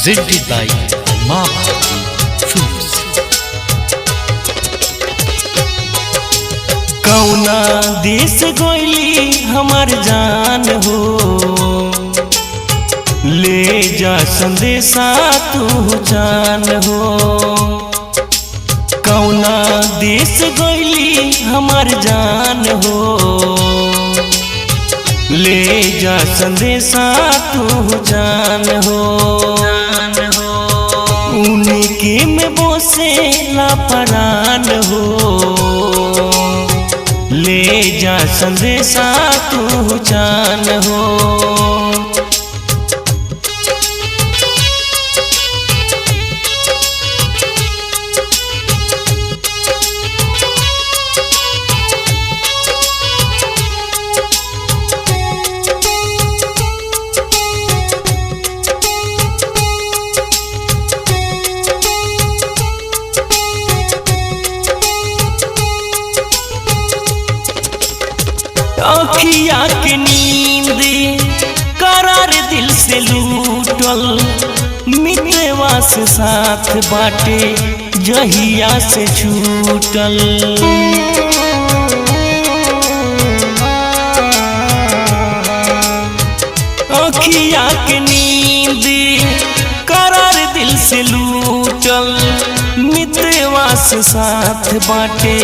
presented by माँ भारती films. कौना देश गइली हमार जान हो, ले जा संदेशा तू जान हो। कौना देश गइली हमार जान हो, ले जा संदेशा तू जान हो। उनके में बसे लापरान हो, ले जा संदेशा तू जान हो। अखिया के नींद करार दिल से लूटल, मितवा से साथ बाटे जहिया से छूटल। अखिया के नींद करार दिल से लूटल, मितवा से साथ बाटे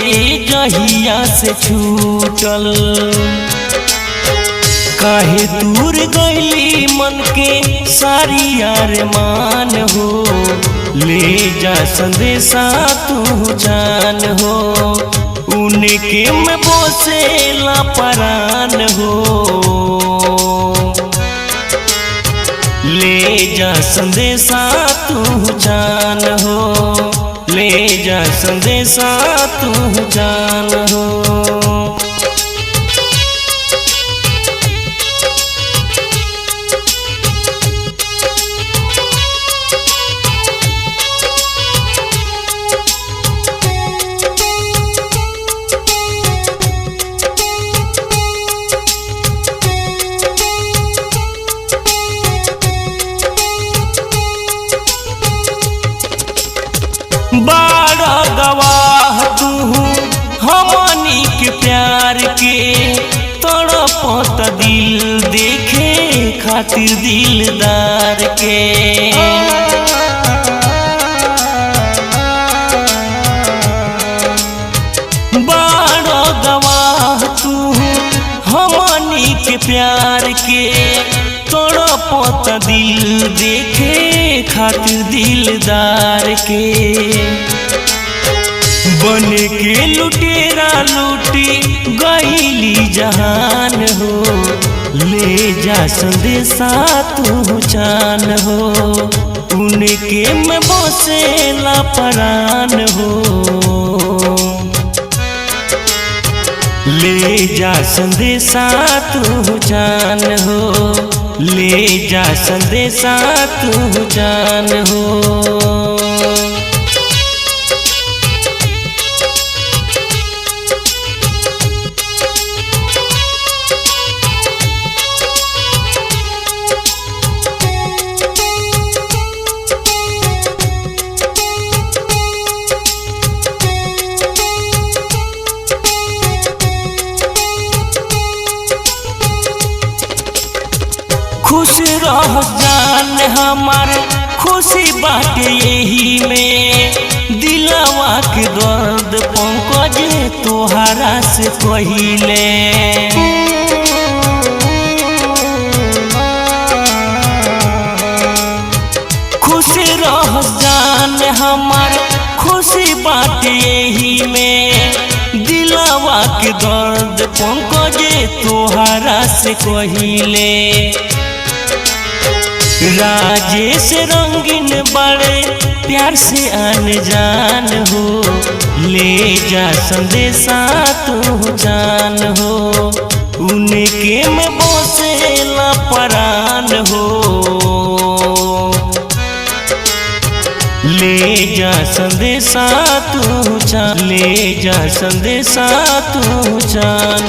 जहिया से छूटल। काहे दूर गइली मन के सारी अरमान हो, ले जा संदेशा तू जान हो। उनके में बसे लापरान हो, ले जा संदेशा तू जान हो। ले जा संदेशा तू जान हो। बड़ा गवाह तू हमनी के प्यार के, तड़पत दिल देखे खातिर दिलदार के। बड़ा गवाह तू हमनी के प्यार के, तड़पत दिल देखे खातिर दिलदार के। बन के लुटेरा लूटी गइली जहान हो, ले जा संदेशा तू जान हो। उनके में बसे लापरान हो, ले जा संदेशा तू जान हो। ले जा संदेशा तू जान हो। खुश रह जान हमार खुशी बाटे यही में, दिलवा के दर्द पंकज तोहरा से कहिले। खुश रह जान हमार खुशी बाटे यही में, दिलवा के दर्द पंकज तोहरा से कहिले। राजेश रंगीन बड़े प्यार से आन जान हो, ले जा संदेशा तू जान हो। उनके में बसे लापरान हो, ले जा संदेशा तू जान। ले जा संदेशा तू जान।